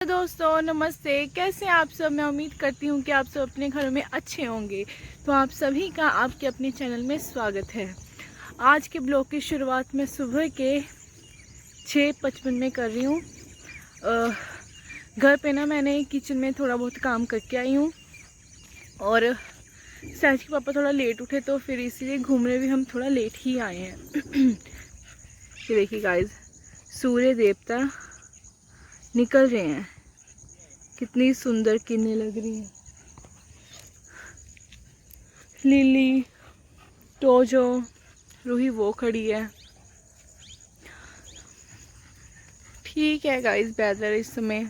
दोस्तों नमस्ते, कैसे हैं आप सब। मैं उम्मीद करती हूँ कि आप सब अपने घरों में अच्छे होंगे। तो आप सभी का आपके अपने चैनल में स्वागत है। आज के ब्लॉग की शुरुआत मैं सुबह के 6:55 में कर रही हूँ। घर पे ना मैंने किचन में थोड़ा बहुत काम करके आई हूँ और सहज के पापा थोड़ा लेट उठे तो फिर इसीलिए घूमने भी हम थोड़ा लेट ही आए हैं। ये देखिए गाइस, सूर्य देवता निकल रहे हैं, कितनी सुंदर किरणें लग रही हैं। लिली, टोजो, रूही वो खड़ी है। ठीक है गाइस, वेदर इस समय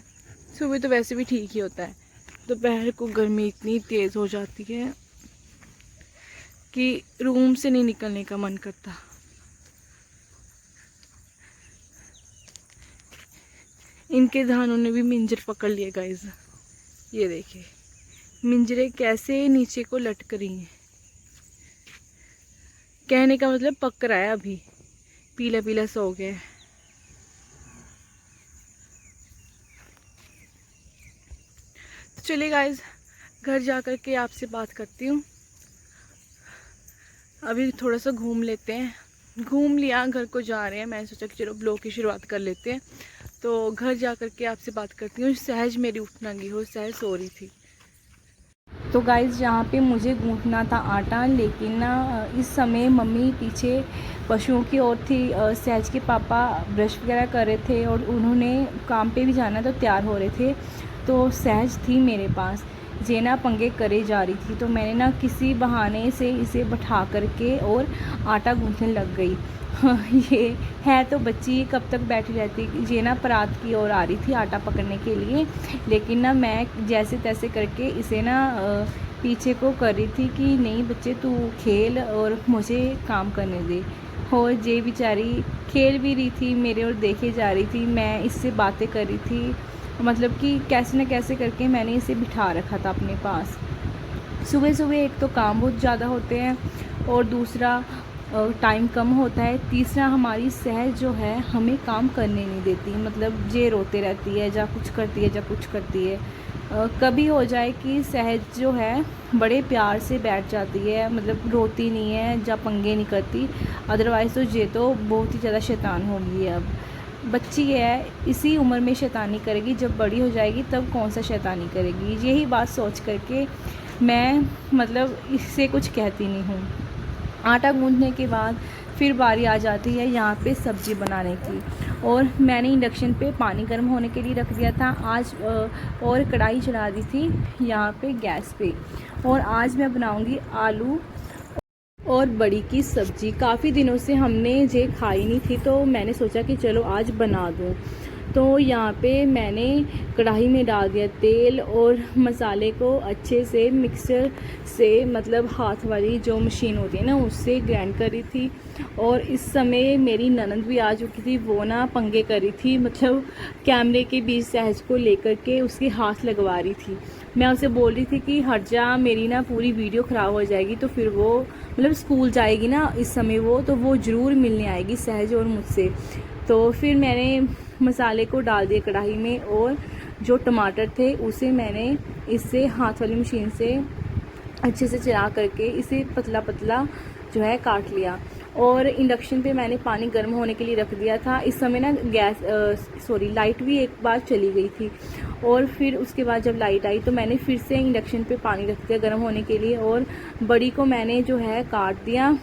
सुबह तो वैसे भी ठीक ही होता है। दोपहर को गर्मी इतनी तेज हो जाती है कि रूम से नहीं निकलने का मन करता। इनके धानों ने भी मिंजर पकड़ लिया गाइस। ये देखिए मिंजरे कैसे नीचे को लटक रही हैं। कहने का मतलब पक रहा है, अभी पीला पीला सा हो गया है। तो चलिए गाइस, घर जा कर के आपसे बात करती हूँ। अभी थोड़ा सा घूम लेते हैं। घूम लिया, घर को जा रहे हैं। मैंने सोचा कि चलो ब्लॉग की शुरुआत कर लेते हैं। तो घर जा कर के आपसे बात करती हूँ। सहज मेरी उठ ना गई हो, सहज सो रही थी। तो गाइस, यहाँ पे मुझे गूंथना था आटा, लेकिन ना इस समय मम्मी पीछे पशुओं की ओर थी। सहज के पापा ब्रश वगैरह कर रहे थे और उन्होंने काम पे भी जाना तो तैयार हो रहे थे। तो सहज थी मेरे पास, जेना पंगे करे जा रही थी। तो मैंने ना किसी बहाने से इसे बैठा करके और आटा गूंथने लग गई। ये है तो बच्ची, कब तक बैठी रहती। जेना परात की ओर आ रही थी आटा पकड़ने के लिए, लेकिन ना मैं जैसे तैसे करके इसे ना पीछे को कर रही थी कि नहीं बच्चे तू खेल और मुझे काम करने दे। और ये बेचारी खेल भी रही थी मेरे और देखे जा रही थी। मैं इससे बातें कर रही थी, मतलब कि कैसे न कैसे करके मैंने इसे बिठा रखा था अपने पास। सुबह सुबह एक तो काम बहुत ज़्यादा होते हैं और दूसरा टाइम कम होता है। तीसरा हमारी सहज जो है हमें काम करने नहीं देती, मतलब जे रोते रहती है, जा कुछ करती है, जा कुछ करती है। कभी हो जाए कि सहज जो है बड़े प्यार से बैठ जाती है, मतलब रोती नहीं है, जा पंगे नहीं करती। अदरवाइज़ तो ये तो बहुत ही ज़्यादा शैतान हो गई है। अब बच्ची है, इसी उम्र में शैतानी करेगी, जब बड़ी हो जाएगी तब कौन सा शैतानी करेगी। यही बात सोच करके मैं मतलब इससे कुछ कहती नहीं हूँ। आटा गूंथने के बाद फिर बारी आ जाती है यहाँ पे सब्ज़ी बनाने की। और मैंने इंडक्शन पे पानी गर्म होने के लिए रख दिया था आज, और कढ़ाई चढ़ा दी थी यहाँ पे गैस पे। और आज मैं बनाऊँगी आलू और बड़ी की सब्ज़ी। काफ़ी दिनों से हमने ये खाई नहीं थी, तो मैंने सोचा कि चलो आज बना दूँ। तो यहाँ पे मैंने कढ़ाई में डाल दिया तेल और मसाले को अच्छे से मिक्सर से, मतलब हाथ वाली जो मशीन होती है ना, उससे ग्राइंड कर रही थी। और इस समय मेरी ननद भी आ चुकी थी। वो ना पंगे कर रही थी, मतलब कैमरे के बीच सहज को लेकर के उसके हाथ लगवा रही थी। मैं उसे बोल रही थी कि हट जा, मेरी ना पूरी वीडियो ख़राब हो जाएगी। तो फिर वो मतलब स्कूल जाएगी ना इस समय, वो तो वो ज़रूर मिलने आएगी सहज और मुझसे। तो फिर मैंने मसाले को डाल दिया कढ़ाई में, और जो टमाटर थे उसे मैंने इससे हाथ वाली मशीन से अच्छे से चला करके इसे पतला पतला जो है काट लिया। और इंडक्शन पे मैंने पानी गर्म होने के लिए रख दिया था। इस समय ना लाइट भी एक बार चली गई थी। और फिर उसके बाद जब लाइट आई तो मैंने फिर से इंडक्शन पे पानी रख दिया गर्म होने के लिए, और बड़ी को मैंने जो है काट दिया।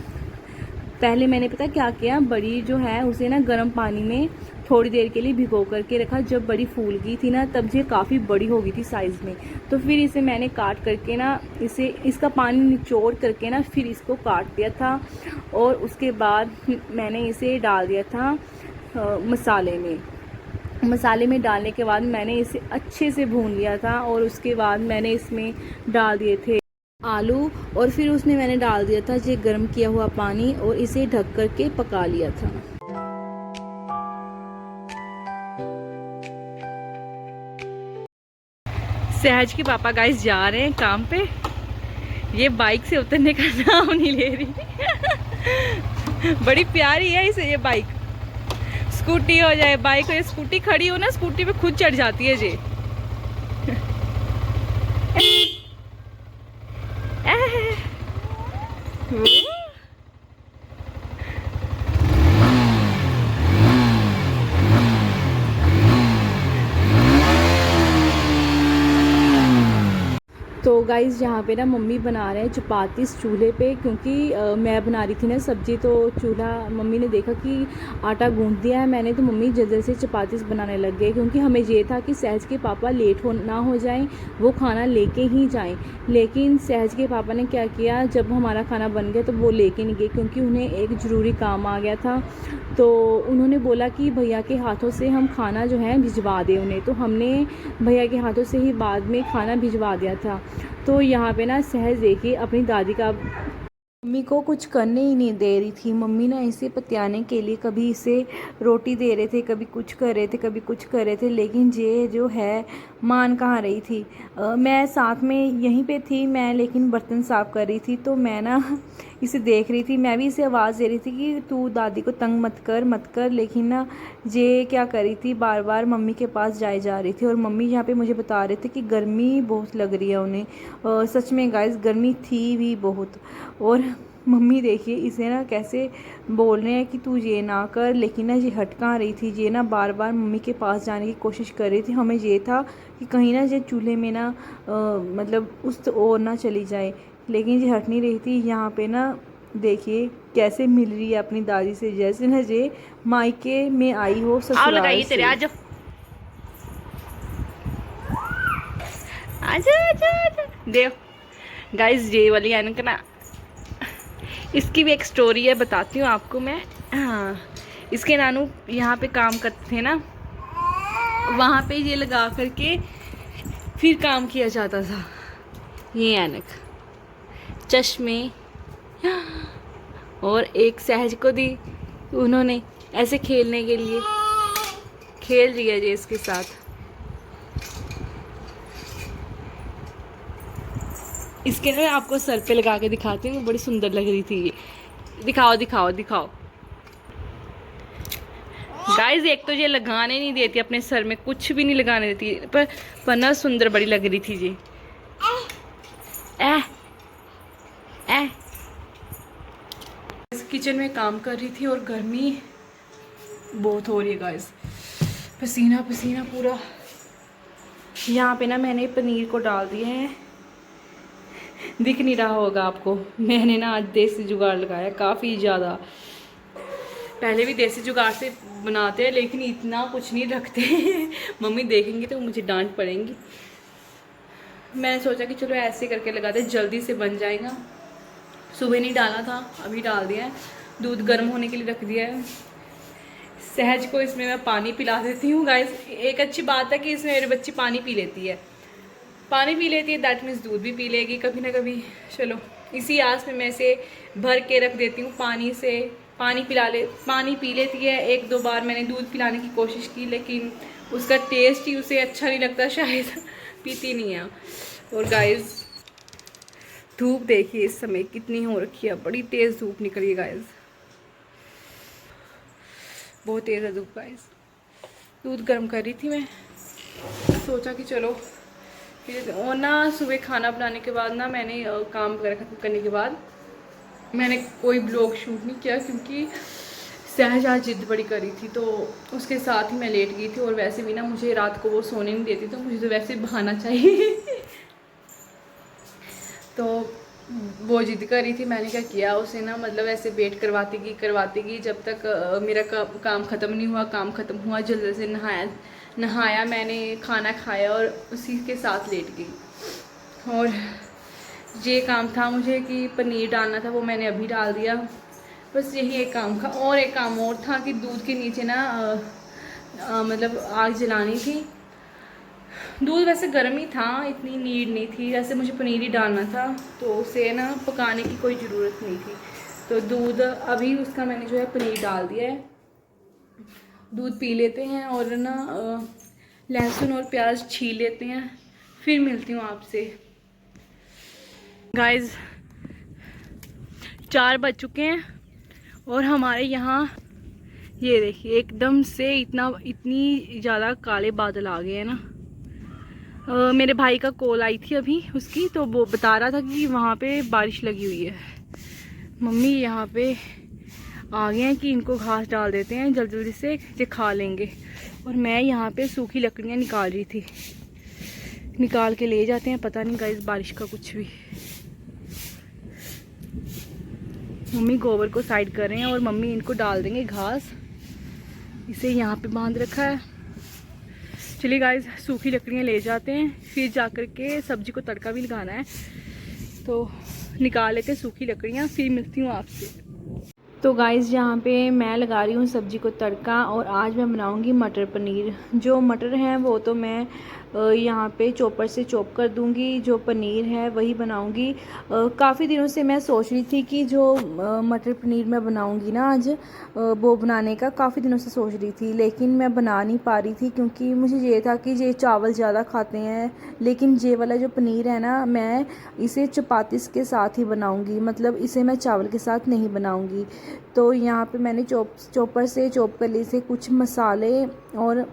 पहले मैंने पता क्या किया, बड़ी जो है उसे ना गर्म पानी में थोड़ी देर के लिए भिगो करके रखा। जब बड़ी फूल गई थी ना, तब ये काफ़ी बड़ी हो गई थी साइज़ में। तो फिर इसे मैंने काट करके ना, इसे इसका पानी निचोड़ करके ना फिर इसको काट दिया था। और उसके बाद मैंने इसे डाल दिया था मसाले में। मसाले में डालने के बाद मैंने इसे अच्छे से भून लिया था। और उसके बाद मैंने इसमें डाल दिए थे आलू, और फिर उसमें मैंने डाल दिया था ये गर्म किया हुआ पानी, और इसे ढक करके पका लिया था। सहज के पापा गाइस जा रहे हैं काम पे। ये बाइक से उतरने का नाम नहीं ले रही। बड़ी प्यारी है इसे ये बाइक। स्कूटी हो जाए, बाइक हो या स्कूटी खड़ी हो ना, स्कूटी पे खुद चढ़ जाती है ये। तो गाइज़ यहाँ पे ना मम्मी बना रहे हैं चपाती इस चूल्हे पे, क्योंकि मैं बना रही थी ना सब्ज़ी, तो चूल्हा मम्मी ने देखा कि आटा गूंथ दिया है मैंने, तो मम्मी जल्दी से चपाती बनाने लग गए, क्योंकि हमें ये था कि सहज के पापा लेट ना हो जाएं, वो खाना लेके ही जाएं। लेकिन सहज के पापा ने क्या किया, जब हमारा खाना बन गया तो वो लेके नहीं गए, क्योंकि उन्हें एक ज़रूरी काम आ गया था। तो उन्होंने बोला कि भैया के हाथों से हम खाना जो है भिजवा दें उन्हें, तो हमने भैया के हाथों से ही बाद में खाना भिजवा दिया था। तो यहाँ पे ना सहज देखिए अपनी दादी का, मम्मी को कुछ करने ही नहीं दे रही थी। मम्मी ना इसे पतियाने के लिए कभी इसे रोटी दे रहे थे, कभी कुछ कर रहे थे, कभी कुछ कर रहे थे, लेकिन ये जो है मान कहाँ रही थी। मैं साथ में यहीं पे थी मैं, लेकिन बर्तन साफ़ कर रही थी, तो मैं ना इसे देख रही थी। मैं भी इसे आवाज़ दे रही थी कि तू दादी को तंग मत कर, लेकिन ना ये क्या कर रही थी, बार बार मम्मी के पास जाए जा रही थी। और मम्मी यहाँ पे मुझे बता रहे थे कि गर्मी बहुत लग रही है उन्हें। सच में गाइस गर्मी थी भी बहुत। और मम्मी देखिए इसे ना कैसे बोल रहे हैं कि तू ये ना कर, लेकिन ना ये हट कहाँ रही थी, ये ना बार बार मम्मी के पास जाने की कोशिश कर रही थी। हमें ये था कि कहीं ना ये चूल्हे में ना मतलब उस और ना चली जाए, लेकिन ये हट नहीं रही थी। यहाँ पे ना देखिए कैसे मिल रही है अपनी दादी से, जैसे ना ये मायके में आई हो ससुराल से। आजा आजा आजा देव गाइस, ये वाली ऐनक ना, इसकी भी एक स्टोरी है, बताती हूँ आपको मैं। हाँ, इसके नानू यहाँ पे काम करते थे ना, वहाँ पे ये लगा करके फिर काम किया जाता था। ये ऐनक, चश्मे, और एक सहज को दी उन्होंने ऐसे खेलने के लिए, खेल लिया जी इसके साथ। इसके ना आपको सर पे लगा के दिखाती हूँ, बड़ी सुंदर लग रही थी ये। दिखाओ दिखाओ दिखाओ गाइस, एक तो ये लगाने नहीं देती अपने सर में, कुछ भी नहीं लगाने देती, पर ना सुंदर बड़ी लग रही थी जी। किचन में काम कर रही थी और गर्मी बहुत हो रही है गाइस, पसीना पसीना पूरा। यहाँ पे ना मैंने पनीर को डाल दिया है, दिख नहीं रहा होगा आपको। मैंने ना आज देसी जुगाड़ लगाया काफ़ी ज़्यादा। पहले भी देसी जुगाड़ से बनाते हैं, लेकिन इतना कुछ नहीं रखते मम्मी देखेंगी तो मुझे डांट पड़ेंगी। मैंने सोचा कि चलो ऐसे करके लगाते, जल्दी से बन जाएगा। सुबह नहीं डाला था, अभी डाल दिया है। दूध गर्म होने के लिए रख दिया है। सहज को इसमें मैं पानी पिला देती हूँ गाइस। एक अच्छी बात है कि इसमें मेरी बच्ची पानी पी लेती है, दैट मीन्स दूध भी पी लेगी कभी ना कभी। चलो इसी आस में मैं इसे भर के रख देती हूँ पानी से। पानी पी लेती है। एक दो बार मैंने दूध पिलाने की कोशिश की, लेकिन उसका टेस्ट ही उसे अच्छा नहीं लगता शायद, पीती नहीं है। और गाइस धूप देखिए इस समय कितनी हो रखी है, बड़ी तेज़ धूप निकली है गाइस, बहुत तेज़ है धूप गाइस। दूध गर्म कर रही थी मैं, सोचा कि चलो फिर। और ना सुबह खाना बनाने के बाद ना मैंने काम वगैरह खत्म करने के बाद मैंने कोई ब्लॉग शूट नहीं किया, क्योंकि सहज आज जिद बड़ी करी थी, तो उसके साथ ही मैं लेट गई थी। और वैसे भी ना मुझे रात को वो सोने नहीं देती, तो मुझे तो वैसे बहाना चाहिए तो वो जिद कर रही थी। मैंने क्या किया, उसे ना मतलब ऐसे वेट करवाती गई जब तक मेरा काम ख़त्म नहीं हुआ। काम ख़त्म हुआ, जल्दी से नहाया मैंने, खाना खाया और उसी के साथ लेट गई। और ये काम था मुझे कि पनीर डालना था, वो मैंने अभी डाल दिया। बस यही एक काम था। और एक काम और था कि दूध के नीचे ना मतलब आग जलानी थी। दूध वैसे गर्म ही था, इतनी नीड नहीं थी, वैसे मुझे पनीर ही डालना था, तो उसे ना पकाने की कोई ज़रूरत नहीं थी। तो दूध अभी उसका मैंने जो है पनीर डाल दिया है। दूध पी लेते हैं और ना लहसुन और प्याज छील लेते हैं, फिर मिलती हूँ आपसे। गाइस 4 बज चुके हैं और हमारे यहाँ ये देखिए एकदम से इतनी ज़्यादा काले बादल आ गए हैं ना। मेरे भाई का कॉल आई थी अभी उसकी, तो वो बता रहा था कि वहाँ पे बारिश लगी हुई है। मम्मी यहाँ पे आ गए हैं कि इनको घास डाल देते हैं जल्दी जल्दी से, ये खा लेंगे। और मैं यहाँ पे सूखी लकड़ियाँ निकाल रही थी, निकाल के ले जाते हैं। पता नहीं गाइस बारिश का कुछ भी। मम्मी गोबर को साइड कर रहे हैं और मम्मी इनको डाल देंगे घास। इसे यहाँ पे बांध रखा है। चलिए गाइस सूखी लकड़ियाँ ले जाते हैं, फिर जाकर के सब्जी को तड़का भी लगाना है। तो निकाल लेते हैं सूखी लकड़ियाँ, फिर मिलती हूँ आपसे। तो गाइस यहाँ पे मैं लगा रही हूँ सब्जी को तड़का, और आज मैं बनाऊँगी मटर पनीर। जो मटर हैं वो तो मैं यहाँ पे चॉपर से चॉप कर दूँगी, जो पनीर है वही बनाऊँगी। काफ़ी दिनों से मैं सोच रही थी कि जो मटर पनीर मैं बनाऊँगी ना आज, वो बनाने का काफ़ी दिनों से सोच रही थी, लेकिन मैं बना नहीं पा रही थी क्योंकि मुझे ये था कि ये चावल ज़्यादा खाते हैं। लेकिन ये वाला जो पनीर है ना, मैं इसे चपाती के साथ ही बनाऊँगी, मतलब इसे मैं चावल के साथ नहीं बनाऊँगी। तो यहाँ पे मैंने चॉपर से चॉप कर लिए थे कुछ मसाले, और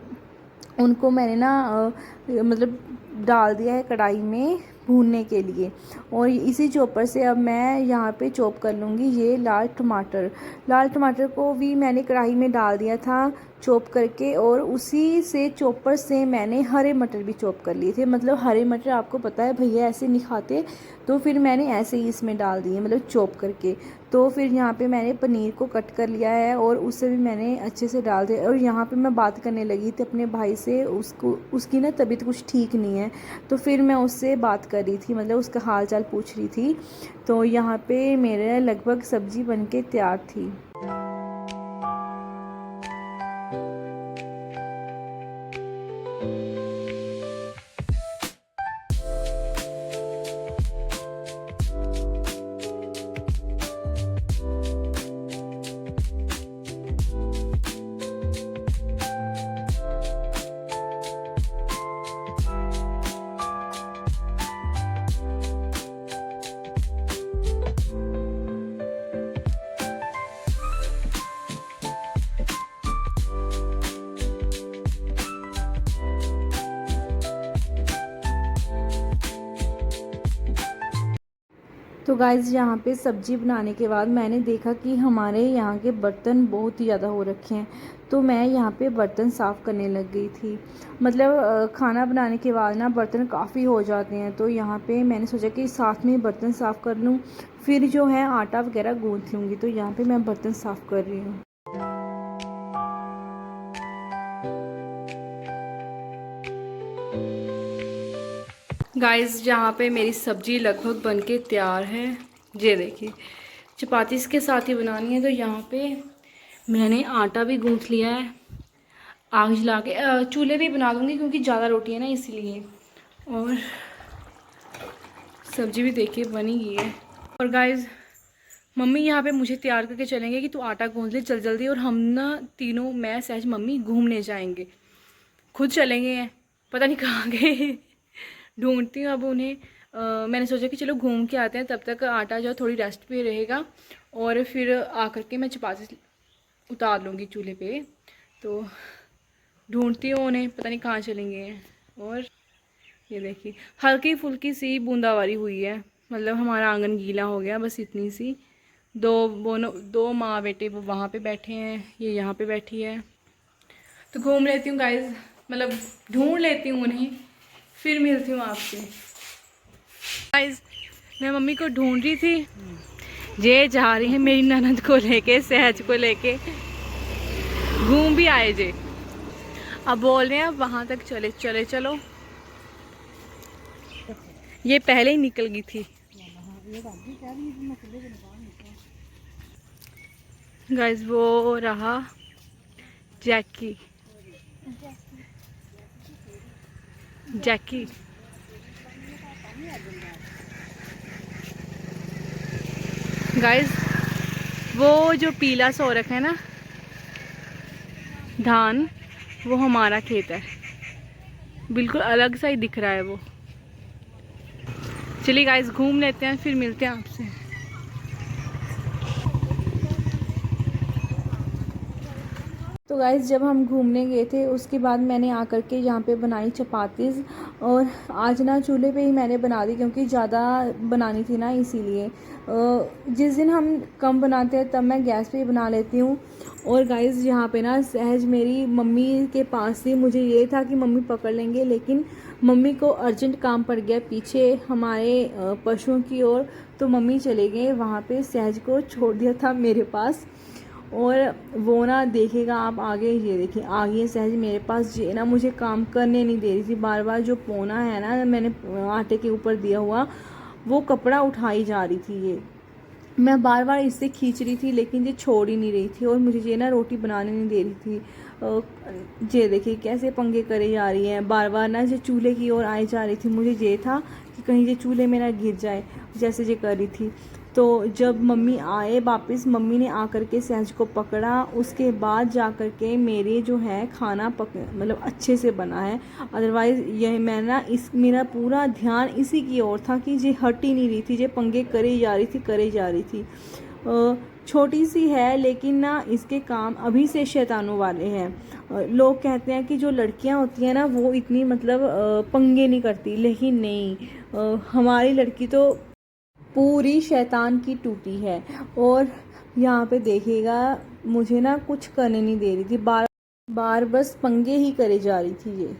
उनको मैंने ना मतलब डाल दिया है कढ़ाई में भूनने के लिए। और इसी चॉपर से अब मैं यहाँ पे चॉप कर लूँगी ये लाल टमाटर। लाल टमाटर को भी मैंने कढ़ाई में डाल दिया था चॉप करके, और उसी से चॉपर से मैंने हरे मटर भी चॉप कर लिए थे। मतलब हरे मटर आपको पता है भैया ऐसे नहीं खाते, तो फिर मैंने ऐसे ही इसमें डाल दिए, मतलब चॉप करके। तो फिर यहाँ पे मैंने पनीर को कट कर लिया है और उसे भी मैंने अच्छे से डाल दिया। और यहाँ पे मैं बात करने लगी थी अपने भाई से, उसकी ना तबीयत कुछ ठीक नहीं है, तो फिर मैं उससे बात कर रही थी, मतलब उसका हाल चाल पूछ रही थी। तो यहाँ पे मेरे लगभग सब्जी बनके तैयार थी। तो गाइज़ यहाँ पे सब्ज़ी बनाने के बाद मैंने देखा कि हमारे यहाँ के बर्तन बहुत ही ज़्यादा हो रखे हैं, तो मैं यहाँ पे बर्तन साफ़ करने लग गई थी। मतलब खाना बनाने के बाद ना बर्तन काफ़ी हो जाते हैं, तो यहाँ पे मैंने सोचा कि साथ में बर्तन साफ़ कर लूँ, फिर जो है आटा वगैरह गूँथ लूँगी। तो यहाँ पर मैं बर्तन साफ़ कर रही हूँ। गाइस यहाँ पे मेरी सब्ज़ी लगभग बनके तैयार है। ये देखिए चपाती के साथ ही बनानी है, तो यहाँ पे मैंने आटा भी गूँथ लिया है। आग जला के चूल्हे भी बना दूँगी क्योंकि ज़्यादा रोटी है ना इसलिए। और सब्ज़ी भी देखिए बनी गई है। और गाइस मम्मी यहाँ पे मुझे तैयार करके चलेंगे कि तू आटा गूँथ ले जल्दी जल्दी, और हम ना तीनों, मैं सहज मम्मी घूमने जाएंगे, खुद चलेंगे, पता नहीं कहाँ गए। ढूंढती हूँ अब उन्हें। मैंने सोचा कि चलो घूम के आते हैं, तब तक आटा जो थोड़ी रेस्ट पे रहेगा, और फिर आकर के मैं चपाती उतार लूँगी चूल्हे पे। तो ढूंढती हूँ उन्हें, पता नहीं कहाँ चलेंगे। और ये देखिए हल्की फुल्की सी बूंदाबांदी हुई है, मतलब हमारा आंगन गीला हो गया, बस इतनी सी। दो माँ बेटे वो वहाँ पे बैठे हैं, ये यहाँ पे बैठी है। तो घूम लेती हूँ गाइस, मतलब ढूंढ लेती हूँ उन्हें, फिर मिलती हूँ आपसे। गाइस मैं मम्मी को ढूंढ रही थी, ये जा रही है मेरी ननद को लेके, सहज को लेके, घूम भी आए जे। अब बोल रहे हैं अब वहाँ तक चले चलो। ये पहले ही निकल गई थी। गाइस वो रहा जैकी। गाइस वो जो पीला सो रखा है ना धान, वो हमारा खेत है, बिल्कुल अलग सा ही दिख रहा है वो। चलिए गाइस घूम लेते हैं, फिर मिलते हैं आपसे। तो गाइज़ जब हम घूमने गए थे उसके बाद मैंने आकर के यहाँ पे बनाई चपातीज़, और आज ना चूल्हे पे ही मैंने बना दी क्योंकि ज़्यादा बनानी थी ना, इसीलिए जिस दिन हम कम बनाते हैं तब मैं गैस पे ही बना लेती हूँ। और गाइज़ यहाँ पे ना सहज मेरी मम्मी के पास थी, मुझे ये था कि मम्मी पकड़ लेंगे, लेकिन मम्मी को अर्जेंट काम पड़ गया पीछे हमारे पशुओं की ओर, तो मम्मी चले गए वहाँ पे, सहज को छोड़ दिया था मेरे पास। और वो ना देखेगा आप आगे, ये देखिए आ गई है सहज मेरे पास, ये ना मुझे काम करने नहीं दे रही थी, बार बार जो पोना है ना मैंने आटे के ऊपर दिया हुआ वो कपड़ा उठाई जा रही थी, ये मैं बार बार इससे खींच रही थी लेकिन ये छोड़ ही नहीं रही थी, और मुझे ये ना रोटी बनाने नहीं दे रही थी। ये देखिए कैसे पंगे करे जा रही है, बार बार ना ये चूल्हे की ओर आई जा रही थी, मुझे ये था कि कहीं ये चूल्हे में ना गिर जाए, जैसे ये कर रही थी। तो जब मम्मी आए वापस, मम्मी ने आकर के सहज को पकड़ा, उसके बाद जा कर के मेरे जो है खाना मतलब अच्छे से बना है। अदरवाइज़ यह मैं ना मेरा पूरा ध्यान इसी की ओर था कि ये हट ही नहीं रही थी, ये पंगे करे जा रही थी। छोटी सी है लेकिन ना इसके काम अभी से शैतानों वाले हैं। लोग कहते हैं कि जो लड़कियां होती हैं ना वो इतनी मतलब पंगे नहीं करती, लेकिन नहीं, हमारी लड़की तो पूरी शैतान की टूटी है। और यहाँ पे देखिएगा मुझे ना कुछ करने नहीं दे रही थी, बार बार बस पंगे ही करे जा रही थी ये।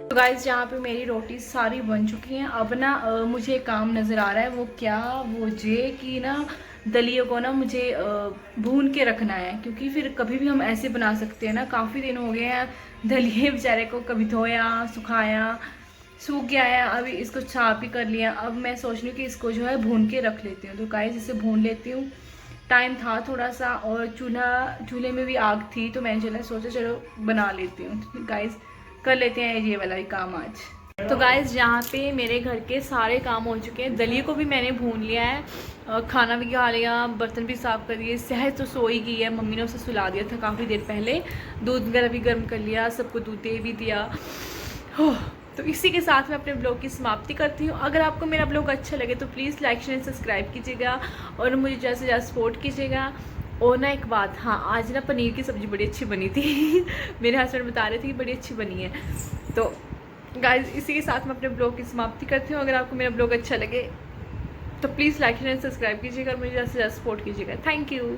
गाइस यहाँ पे मेरी रोटी सारी बन चुकी हैं। अब ना मुझे एक काम नज़र आ रहा है, वो क्या, वो ये कि ना दलिया को ना मुझे भून के रखना है, क्योंकि फिर कभी भी हम ऐसे बना सकते हैं ना। काफ़ी दिन हो गए हैं दलिए बेचारे को कभी धोया सुखाया, सूख गया है, अभी इसको साफ ही कर लिया। अब मैं सोच रही हूँ कि इसको जो है भून के रख लेती हूँ। तो गाइस इसे भून लेती हूँ, टाइम था थोड़ा सा और चूल्हे में भी आग थी, तो मैंने सोचा चलो बना लेती हूँ। गाइस कर लेते हैं ये वाला ही काम आज। तो गाइस यहाँ पे मेरे घर के सारे काम हो चुके हैं। दलिया को भी मैंने भून लिया है, खाना भी खा लिया, बर्तन भी साफ़ कर दिए। सहज तो सो ही गई है, मम्मी ने उसे सुला दिया था काफ़ी देर पहले, दूध वगैरह भी गर्म कर लिया, सबको दूध दे भी दिया। तो इसी के साथ मैं अपने ब्लॉग की समाप्ति करती हूँ। अगर आपको मेरा ब्लॉग अच्छा लगे तो प्लीज़ लाइक शेयर सब्सक्राइब कीजिएगा और मुझे ज़्यादा से ज़्यादा सपोर्ट कीजिएगा। और ना एक बात, हाँ आज ना पनीर की सब्ज़ी बड़ी अच्छी बनी थी मेरे हस्बैंड बता रहे थे कि बड़ी अच्छी बनी है। तो गाइस इसी के साथ मैं अपने ब्लॉग की समाप्ति करती हूँ। अगर आपको मेरा ब्लॉग अच्छा लगे तो प्लीज़ लाइक एंड सब्सक्राइब कीजिएगा और मुझे ज़्यादा से ज़्यादा सपोर्ट कीजिएगा। Thank you.